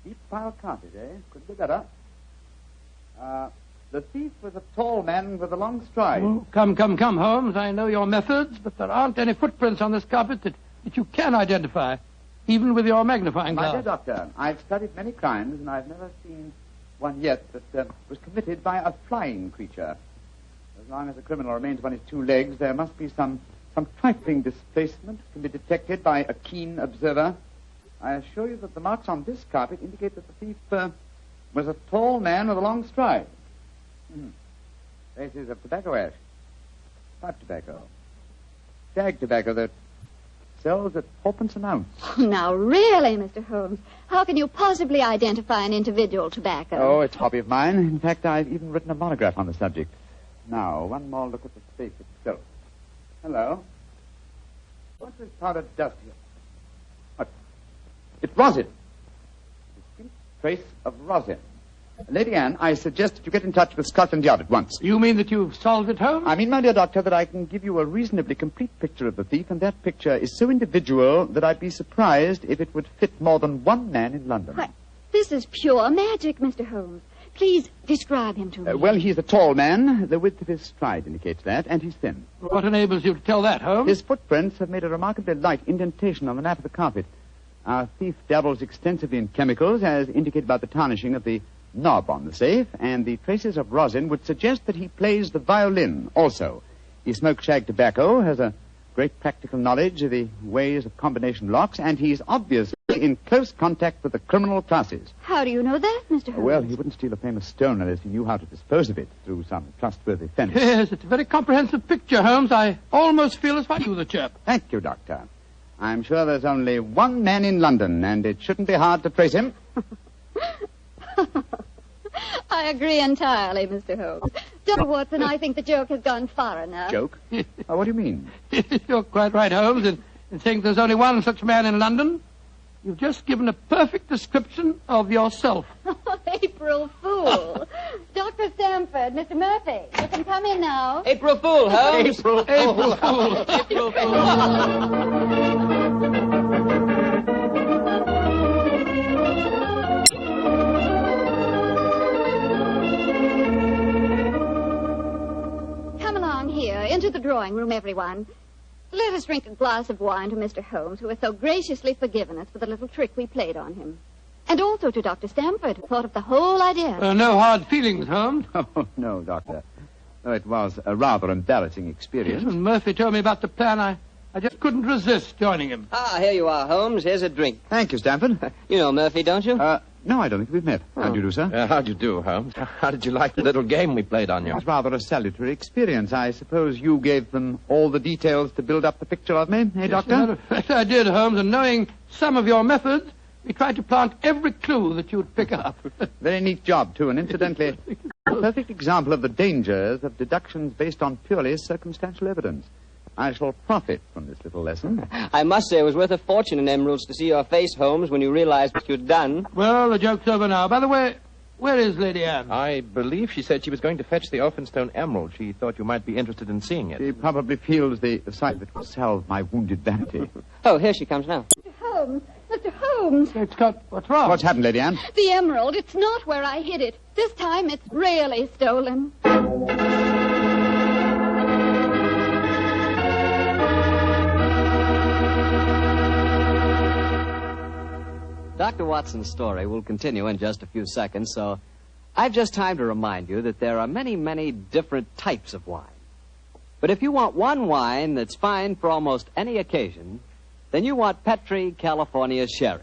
Deep pile carpet, eh? Couldn't be better. The thief was a tall man with a long stride. Oh, come, Holmes. I know your methods, but there aren't any footprints on this carpet that you can identify, even with your magnifying glass. My dear doctor, I've studied many crimes, and I've never seen one yet that was committed by a flying creature. As long as a criminal remains upon his two legs, there must be some trifling displacement can be detected by a keen observer. I assure you that the marks on this carpet indicate that the thief was a tall man with a long stride. Traces of tobacco ash, pipe tobacco, shag tobacco that sells at 4p an ounce. Oh, now, really, Mr. Holmes, how can you possibly identify an individual tobacco? Oh, it's a hobby of mine. In fact, I've even written a monograph on the subject. Now, one more look at the safe itself. Hello. What's this powdered dust here? What? It's rosin. Distinct trace of rosin. Lady Anne, I suggest that you get in touch with Scotland Yard at once. You mean that you've solved it, Holmes? I mean, my dear doctor, that I can give you a reasonably complete picture of the thief, and that picture is so individual that I'd be surprised if it would fit more than one man in London. Why, this is pure magic, Mr. Holmes. Please describe him to me. Well, he's a tall man. The width of his stride indicates that, and he's thin. What enables you to tell that, Holmes? His footprints have made a remarkably light indentation on the nap of the carpet. Our thief dabbles extensively in chemicals, as indicated by the tarnishing of the knob on the safe, and the traces of rosin would suggest that he plays the violin also. He smokes shag tobacco, has a great practical knowledge of the ways of combination locks, and he's obviously in close contact with the criminal classes. How do you know that, Mr. Holmes? Well, he wouldn't steal a famous stone unless he knew how to dispose of it through some trustworthy fence. Yes, it's a very comprehensive picture, Holmes. I almost feel as if I knew the chap. Thank you, Doctor. I'm sure there's only one man in London, and it shouldn't be hard to trace him. I agree entirely, Mr. Holmes. Dr. Watson, I think the joke has gone far enough. Joke? What do you mean? You're quite right, Holmes, in saying there's only one such man in London. You've just given a perfect description of yourself. April Fool. Dr. Stamford, Mr. Murphy, you can come in now. April Fool, Holmes. April Fool. April Fool. Come along here, into the drawing room, everyone. let us drink a glass of wine to Mr. Holmes, who has so graciously forgiven us for the little trick we played on him. And also to Dr. Stamford, who thought of the whole idea. No hard feelings, Holmes. Oh, no, Doctor. Oh, it was a rather embarrassing experience. When Murphy told me about the plan, I just couldn't resist joining him. Ah, here you are, Holmes. Here's a drink. Thank you, Stamford. You know Murphy, don't you? No, I don't think we've met. How do you do, sir? How do you do, Holmes? How did you like the little game we played on you? It was rather a salutary experience. I suppose you gave them all the details to build up the picture of me, eh, Doctor? As a matter of fact, I did, Holmes, and knowing some of your methods, we tried to plant every clue that you'd pick up. Very neat job, too, and incidentally, a perfect example of the dangers of deductions based on purely circumstantial evidence. I shall profit from this little lesson. I must say it was worth a fortune in emeralds to see your face, Holmes, when you realized what you'd done. Well, the joke's over now. By the way, where is Lady Anne? I believe she said she was going to fetch the Elphinstone emerald. She thought you might be interested in seeing it. She probably feels the sight of it will salve my wounded vanity. Oh, here she comes now. Mr. Holmes! Mr. Holmes! Great Scott, what's wrong? What's happened, Lady Anne? The emerald, it's not where I hid it. This time it's really stolen. Dr. Watson's story will continue in just a few seconds, so I've just time to remind you that there are many, many different types of wine. But if you want one wine that's fine for almost any occasion, then you want Petri California Sherry.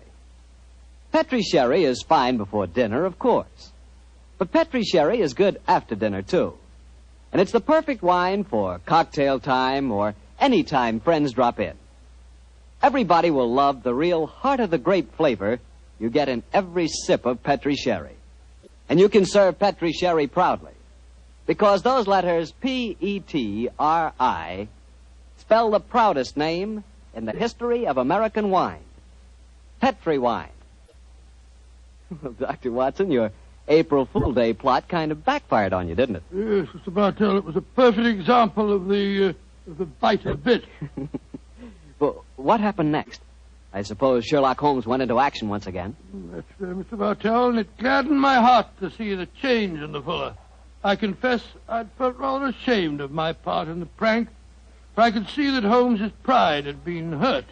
Petri Sherry is fine before dinner, of course. But Petri Sherry is good after dinner, too. And it's the perfect wine for cocktail time or any time friends drop in. Everybody will love the real heart-of-the-grape flavor you get in every sip of Petri Sherry. And you can serve Petri Sherry proudly, because those letters P-E-T-R-I spell the proudest name in the history of American wine. Petri wine. Well, Dr. Watson, your April Fool Day plot kind of backfired on you, didn't it? Yes, Mr. Bartell, it was a perfect example of the vital bit. Well, what happened next? I suppose Sherlock Holmes went into action once again. That's fair, Mr. Bartell, and it gladdened my heart to see the change in the Fuller. I confess I'd felt rather ashamed of my part in the prank, for I could see that Holmes's pride had been hurt.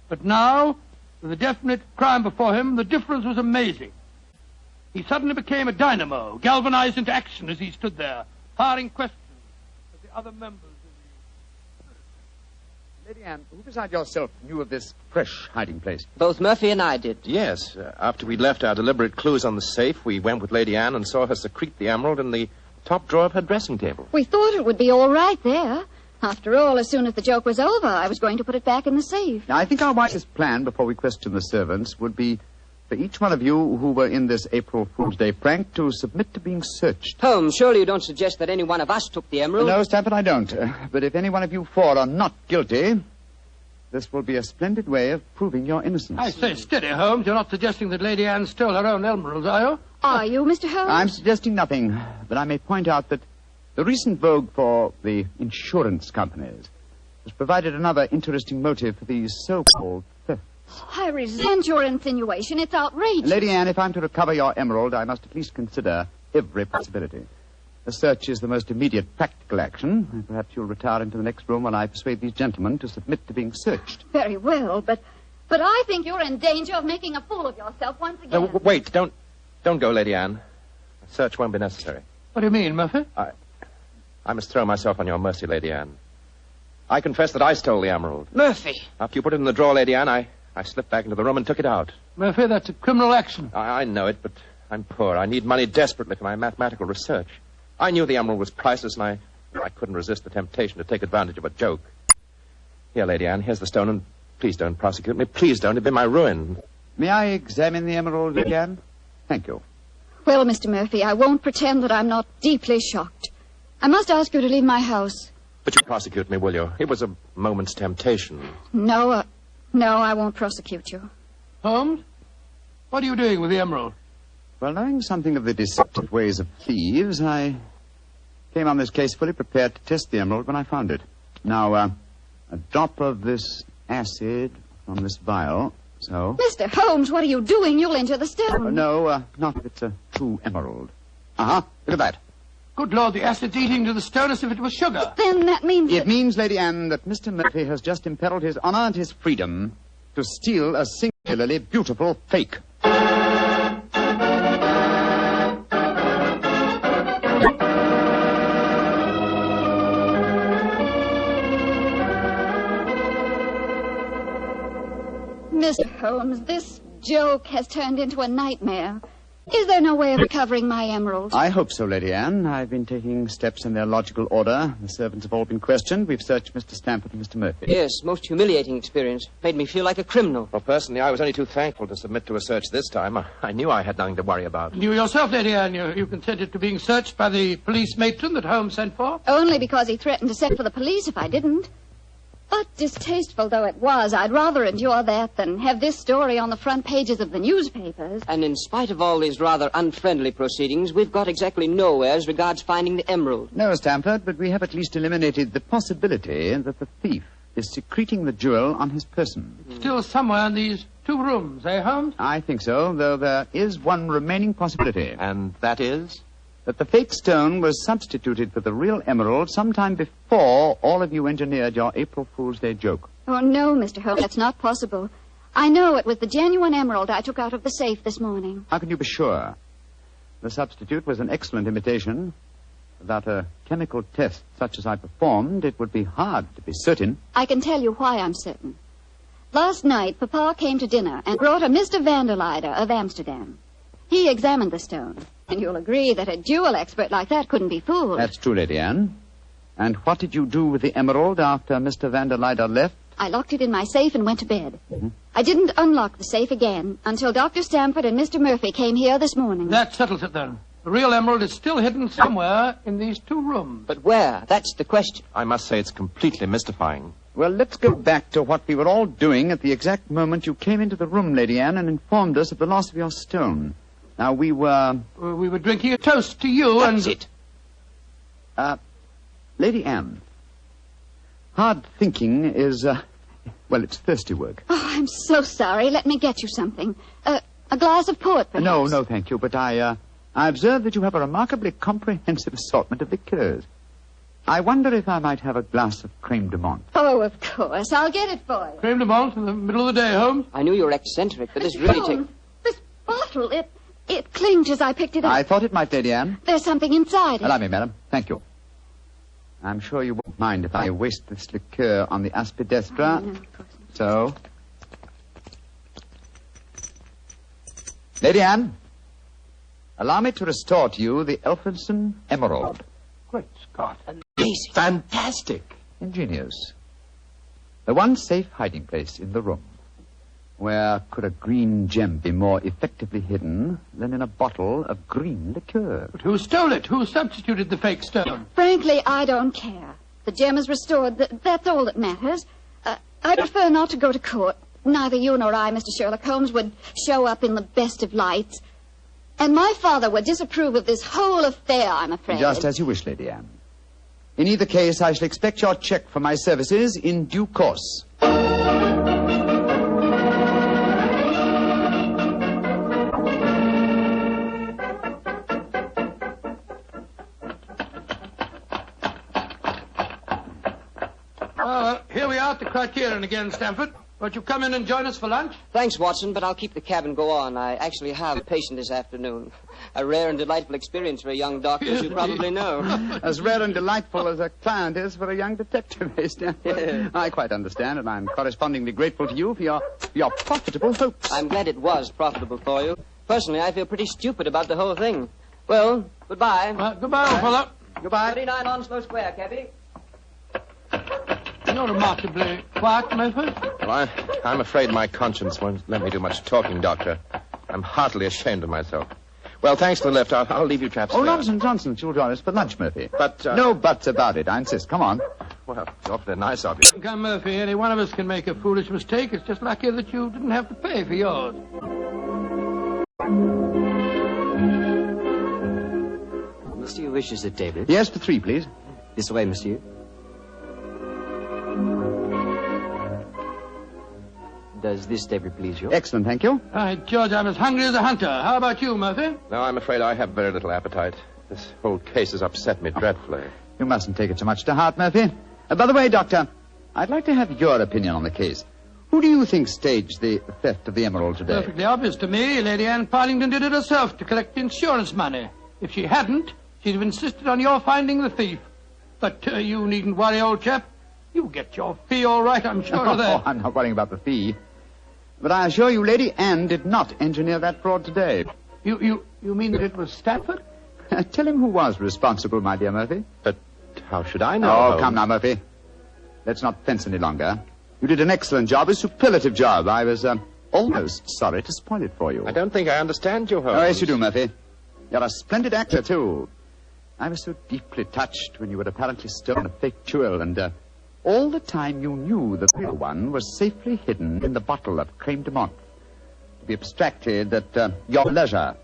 But now, with a definite crime before him, the difference was amazing. He suddenly became a dynamo, galvanized into action as he stood there, firing questions at the other members. Lady Anne, who beside yourself knew of this fresh hiding place? Both Murphy and I did. Yes. After we'd left our deliberate clues on the safe, we went with Lady Anne and saw her secrete the emerald in the top drawer of her dressing table. We thought it would be all right there. After all, as soon as the joke was over, I was going to put it back in the safe. Now, I think our wisest plan before we question the servants would be for each one of you who were in this April Fool's Day prank to submit to being searched. Holmes, surely you don't suggest that any one of us took the emerald? No, Stamford, I don't. But if any one of you four are not guilty, this will be a splendid way of proving your innocence. I say, steady, Holmes. You're not suggesting that Lady Anne stole her own emeralds, are you? Are you, Mr. Holmes? I'm suggesting nothing, but I may point out that the recent vogue for the insurance companies has provided another interesting motive for these so-called thefts. I resent your insinuation. It's outrageous. Lady Anne, if I'm to recover your emerald, I must at least consider every possibility. A search is the most immediate practical action. Perhaps you'll retire into the next room while I persuade these gentlemen to submit to being searched. Very well, but I think you're in danger of making a fool of yourself once again. Wait, don't go, Lady Anne. A search won't be necessary. What do you mean, Murphy? I must throw myself on your mercy, Lady Anne. I confess that I stole the emerald. Murphy! After you put it in the drawer, Lady Anne, I slipped back into the room and took it out. Murphy, that's a criminal action. I know it, but I'm poor. I need money desperately for my mathematical research. I knew the emerald was priceless, and I couldn't resist the temptation to take advantage of a joke. Here, Lady Anne, here's the stone, and please don't prosecute me. Please don't. It'd be my ruin. May I examine the emerald again? Thank you. Well, Mr. Murphy, I won't pretend that I'm not deeply shocked. I must ask you to leave my house. But you prosecute me, will you? It was a moment's temptation. No, I won't prosecute you. Holmes, what are you doing with the emerald? Well, knowing something of the deceptive ways of thieves, I came on this case fully prepared to test the emerald when I found it. Now, a drop of this acid from this vial, so... Mr. Holmes, what are you doing? You'll injure the stone. No, not if it's a true emerald. Uh-huh, look at that. Good Lord, the acid's eating to the stone as if it was sugar. Then that means It means, Lady Anne, that Mr. Murphy has just imperiled his honor and his freedom to steal a singularly beautiful fake. Mr. Holmes, this joke has turned into a nightmare. Is there no way of recovering my emerald? I hope so, Lady Anne. I've been taking steps in their logical order. The servants have all been questioned. We've searched Mr. Stamford and Mr. Murphy. Yes, most humiliating experience. Made me feel like a criminal. Well, personally, I was only too thankful to submit to a search this time. I knew I had nothing to worry about. You yourself, Lady Anne, you consented to being searched by the police matron that Holmes sent for? Only because he threatened to send for the police if I didn't. But distasteful though it was, I'd rather endure that than have this story on the front pages of the newspapers. And in spite of all these rather unfriendly proceedings, we've got exactly nowhere as regards finding the emerald. No, Stamford, but we have at least eliminated the possibility that the thief is secreting the jewel on his person. Still somewhere in these 2 rooms, eh, Holmes? I think so, though there is one remaining possibility. And that is? That the fake stone was substituted for the real emerald sometime before all of you engineered your April Fool's Day joke. Oh, no, Mr. Holmes, that's not possible. I know it was the genuine emerald I took out of the safe this morning. How can you be sure? The substitute was an excellent imitation. Without a chemical test such as I performed, it would be hard to be certain. I can tell you why I'm certain. Last night, Papa came to dinner and brought a Mr. Vanderleider of Amsterdam. He examined the stone, and you'll agree that a jewel expert like that couldn't be fooled. That's true, Lady Anne. And what did you do with the emerald after Mr. Vanderleider left? I locked it in my safe and went to bed. I didn't unlock the safe again until Dr. Stamford and Mr. Murphy came here this morning. That settles it, then. The real emerald is still hidden somewhere in these 2 rooms. But where? That's the question. I must say it's completely mystifying. Well, let's go back to what we were all doing at the exact moment you came into the room, Lady Anne, and informed us of the loss of your stone. Now, we were... We were drinking a toast to you and... That's it. Lady Anne, hard thinking is, well, it's thirsty work. Oh, I'm so sorry. Let me get you something. A glass of port, perhaps. No, thank you. But I observe that you have a remarkably comprehensive assortment of liqueurs. I wonder if I might have a glass of creme de menthe. Oh, of course. I'll get it for you. Creme de menthe in the middle of the day, Holmes? I knew you were eccentric, but this really Holmes, this bottle, it clinked as I picked it up. I thought it might, Lady Anne. There's something inside it. Allow me, madam. Thank you. I'm sure you won't mind if I waste this liqueur on the aspidestra. No, of course not. So... Lady Anne, allow me to restore to you the Elphinstone Emerald. Great Scott. Amazing. Fantastic. Ingenious. The one safe hiding place in the room. Where could a green gem be more effectively hidden than in a bottle of green liqueur? But who stole it? Who substituted the fake stone? Frankly, I don't care. The gem is restored. That's all that matters. I prefer not to go to court. Neither you nor I, Mr. Sherlock Holmes, would show up in the best of lights. And my father would disapprove of this whole affair, I'm afraid. Just as you wish, Lady Anne. In either case, I shall expect your check for my services in due course. Here we are at the Criterion again, Stamford. Won't you come in and join us for lunch? Thanks, Watson, but I'll keep the cab and go on. I actually have a patient this afternoon. A rare and delightful experience for a young doctor, as you probably know. As rare and delightful as a client is for a young detective, eh, Stanford? I quite understand, and I'm correspondingly grateful to you for your profitable hopes. I'm glad it was profitable for you. Personally, I feel pretty stupid about the whole thing. Well, goodbye. Goodbye, old fellow. Goodbye. 39 Onslow Square, cabby. You're remarkably quiet, Murphy. Well, I'm afraid my conscience won't let me do much talking, Doctor. I'm heartily ashamed of myself. Well, thanks for the lift. I'll leave you chaps Oh, there. nonsense. You'll join us for lunch, Murphy. But, No buts about it. I insist. Come on. Well, it's awfully nice of you. Come, Murphy, any one of us can make a foolish mistake. It's just lucky that you didn't have to pay for yours. Monsieur wishes a table. Yes, for 3, please. This way, monsieur. Does does this table please you? Excellent, thank you. George, I'm as hungry as a hunter. How about you, Murphy? No, I'm afraid I have very little appetite. This whole case has upset me dreadfully. You mustn't take it so much to heart, Murphy. By the way, Doctor, I'd like to have your opinion on the case. Who do you think staged the theft of the emerald today? Perfectly obvious to me. Lady Anne Partington did it herself to collect insurance money. If she hadn't, she'd have insisted on your finding the thief. But you needn't worry, old chap. You'll get your fee all right, I'm sure of that. Oh, I'm not worrying about the fee. But I assure you, Lady Anne did not engineer that fraud today. You mean that it was Stanford? Tell him who was responsible, my dear Murphy. But how should I know? Oh, come now, Murphy. Let's not fence any longer. You did an excellent job, a superlative job. I was almost sorry to spoil it for you. I don't think I understand you, Holmes. Oh, yes, you do, Murphy. You're a splendid actor, too. I was so deeply touched when you had apparently stolen a fake jewel, and all the time you knew the real one was safely hidden in the bottle of creme de menthe, to be abstracted at your leisure.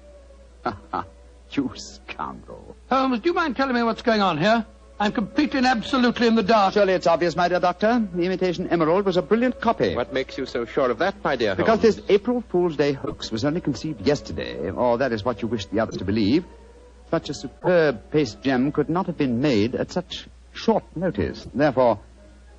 You scoundrel. Holmes, do you mind telling me what's going on here? I'm completely and absolutely in the dark. Surely it's obvious, my dear Doctor. The imitation emerald was a brilliant copy. What makes you so sure of that, my dear Because Holmes? this April Fool's Day hoax was only conceived yesterday, or that is what you wish the others to believe. Such a superb paste gem could not have been made at such short notice. Therefore,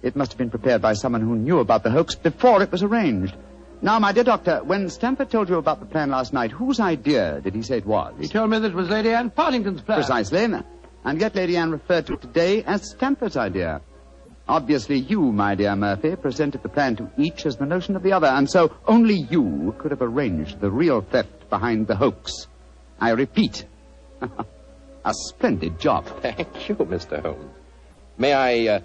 it must have been prepared by someone who knew about the hoax before it was arranged. Now, my dear Doctor, when Stamford told you about the plan last night, whose idea did he say it was? He told me that it was Lady Anne Partington's plan. Precisely. And yet Lady Anne referred to it today as Stamford's idea. Obviously, you, my dear Murphy, presented the plan to each as the notion of the other, and so only you could have arranged the real theft behind the hoax. I repeat, a splendid job. Thank you, Mr. Holmes. May I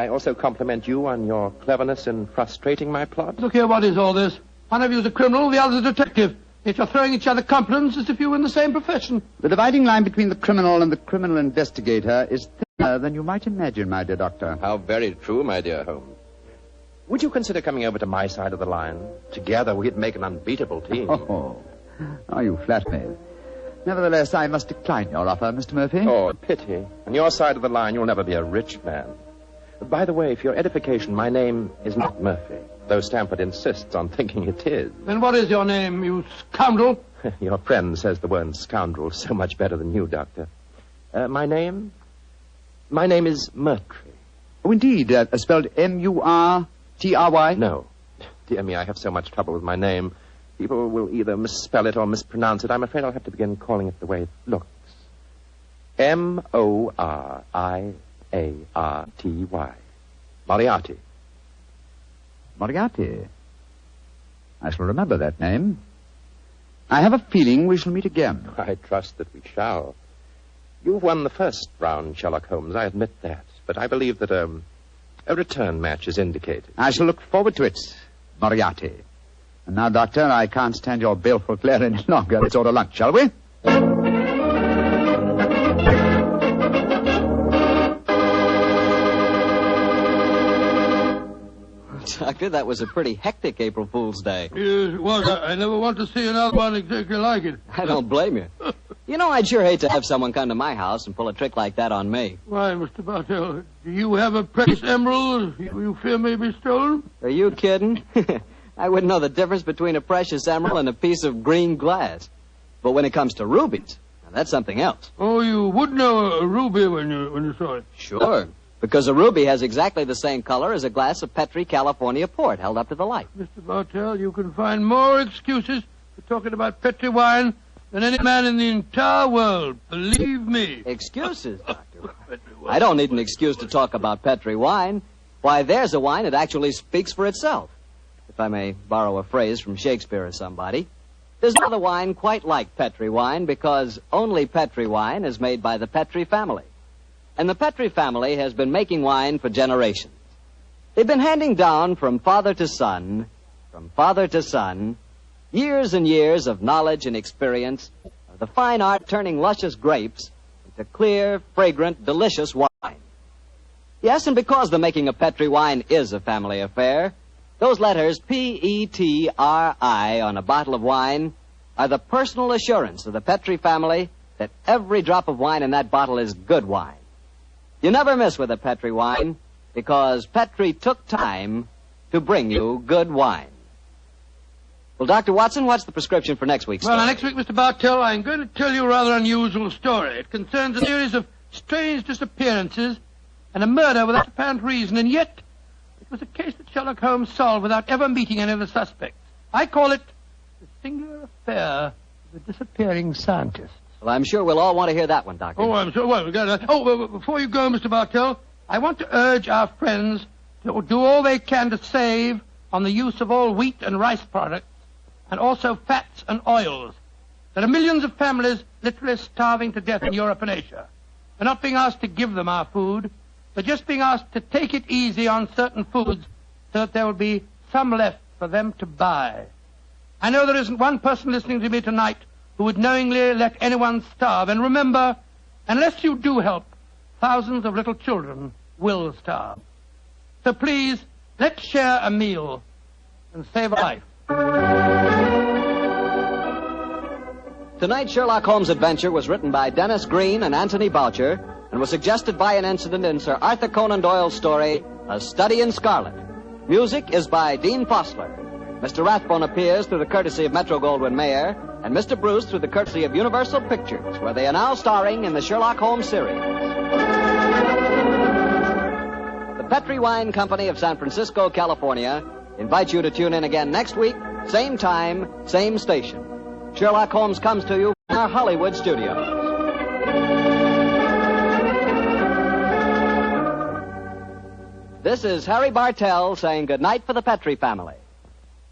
also compliment you on your cleverness in frustrating my plot? Look here, what is all this? One of you's a criminal, the other's a detective. Yet you're throwing each other compliments as if you were in the same profession. The dividing line between the criminal and the criminal investigator is thinner than you might imagine, my dear Doctor. How very true, my dear Holmes. Would you consider coming over to my side of the line? Together we'd make an unbeatable team. Oh, you flatter me. Nevertheless, I must decline your offer, Mr. Murphy. Oh, pity. On your side of the line, you'll never be a rich man. By the way, for your edification, my name is not Murphy, though Stamford insists on thinking it is. Then what is your name, you scoundrel? Your friend says the word scoundrel so much better than you, Doctor. My name is Murtry. Oh, indeed. Spelled M-U-R-T-R-Y? No. Dear me, I have so much trouble with my name. People will either misspell it or mispronounce it. I'm afraid I'll have to begin calling it the way it looks. M-O-R-I-A-R-T-Y. Moriarty. Moriarty. I shall remember that name. I have a feeling we shall meet again. I trust that we shall. You've won the first round, Sherlock Holmes, I admit that. But I believe that a return match is indicated. I shall look forward to it, Moriarty. And now, Doctor, I can't stand your baleful glare any longer. Let's order lunch, shall we? Doctor, that was a pretty hectic April Fool's Day. Yes, it was. I never want to see another one exactly like it. I don't blame you. You know, I'd sure hate to have someone come to my house and pull a trick like that on me. Why, Mr. Bartell, do you have a precious emerald you fear may be stolen? Are you kidding? I wouldn't know the difference between a precious emerald and a piece of green glass. But when it comes to rubies, now that's something else. Oh, you would know a ruby when you saw it? Sure. Because a ruby has exactly the same color as a glass of Petri California port held up to the light. Mr. Bartell, you can find more excuses for talking about Petri wine than any man in the entire world. Believe me. Excuses, Doctor? I don't need an excuse to talk about Petri wine. Why, there's a wine that actually speaks for itself. If I may borrow a phrase from Shakespeare or somebody. There's no other wine quite like Petri wine because only Petri wine is made by the Petri family. And the Petri family has been making wine for generations. They've been handing down from father to son, years and years of knowledge and experience of the fine art turning luscious grapes into clear, fragrant, delicious wine. Yes, and because the making of Petri wine is a family affair, those letters P-E-T-R-I on a bottle of wine are the personal assurance of the Petri family that every drop of wine in that bottle is good wine. You never miss with a Petri wine because Petri took time to bring you good wine. Well, Dr. Watson, what's the prescription for next week's Well, story? next week, Mr. Bartell, I'm going to tell you a rather unusual story. It concerns a series of strange disappearances and a murder without apparent reason, and yet it was a case that Sherlock Holmes solved without ever meeting any of the suspects. I call it the singular affair of the disappearing scientist. Well, I'm sure we'll all want to hear that one, Doctor. Oh, I'm sure. Well, before you go, Mr. Bartell, I want to urge our friends to do all they can to save on the use of all wheat and rice products, and also fats and oils. There are millions of families literally starving to death in Europe and Asia. We're not being asked to give them our food. They're just being asked to take it easy on certain foods so that there will be some left for them to buy. I know there isn't one person listening to me tonight who would knowingly let anyone starve. And remember, unless you do help, thousands of little children will starve. So please, let's share a meal and save a life. Tonight's Sherlock Holmes adventure was written by Dennis Green and Anthony Boucher and was suggested by an incident in Sir Arthur Conan Doyle's story, A Study in Scarlet. Music is by Dean Fossler. Mr. Rathbone appears through the courtesy of Metro-Goldwyn-Mayer, and Mr. Bruce through the courtesy of Universal Pictures, where they are now starring in the Sherlock Holmes series. The Petri Wine Company of San Francisco, California, invites you to tune in again next week, same time, same station. Sherlock Holmes comes to you from our Hollywood studios. This is Harry Bartell saying goodnight for the Petri family.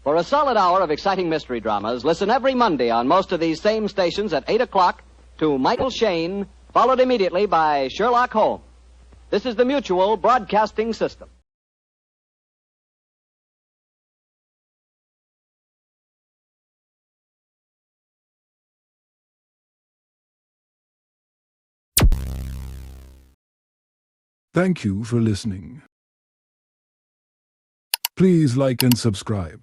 For a solid hour of exciting mystery dramas, listen every Monday on most of these same stations at 8 o'clock to Michael Shayne, followed immediately by Sherlock Holmes. This is the Mutual Broadcasting System. Thank you for listening. Please like and subscribe.